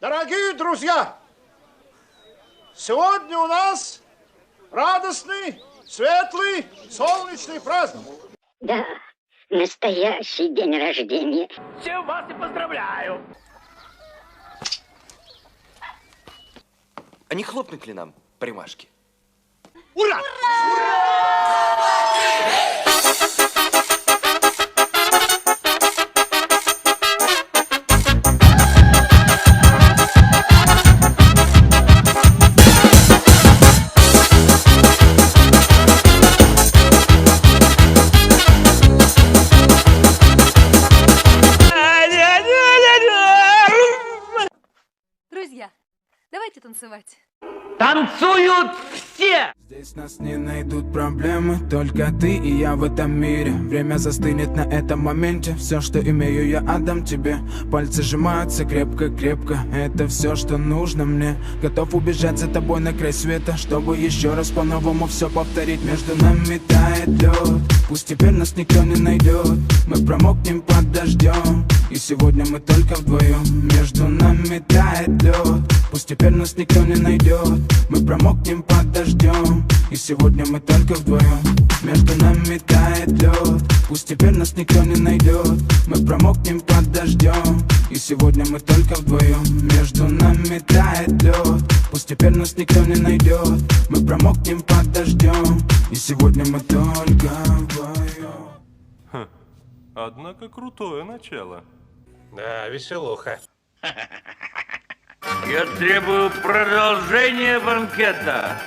Дорогие друзья, сегодня у нас радостный, светлый, солнечный праздник. Да, настоящий день рождения. Всем вас и поздравляю! А не хлопнуть ли нам по рюмашке? Ура! Друзья, давайте танцевать. Танцуют все! Здесь нас не найдут проблемы, только ты и я в этом мире. Время застынет на этом моменте, все, что имею, я отдам тебе. Пальцы сжимаются крепко-крепко, это все, что нужно мне. Готов убежать за тобой на край света, чтобы еще раз по-новому все повторить. Между нами тает лед, пусть теперь нас никто не найдет. Мы промокнем под дождем, и сегодня мы только вдвоем. Между нами тает лед, пусть теперь нас никто не найдет. Мы промокнем под дождем, и сегодня мы только вдвоем. Между нами тает лед, пусть теперь нас никто не найдет. Мы промокнем под дождем, и сегодня мы только вдвоем. Между нами тает лед, пусть теперь нас никто не найдет. Мы промокнем под дождем, и сегодня мы только вдвоем. Однако крутое начало. Да, веселуха. Я требую продолжения банкета.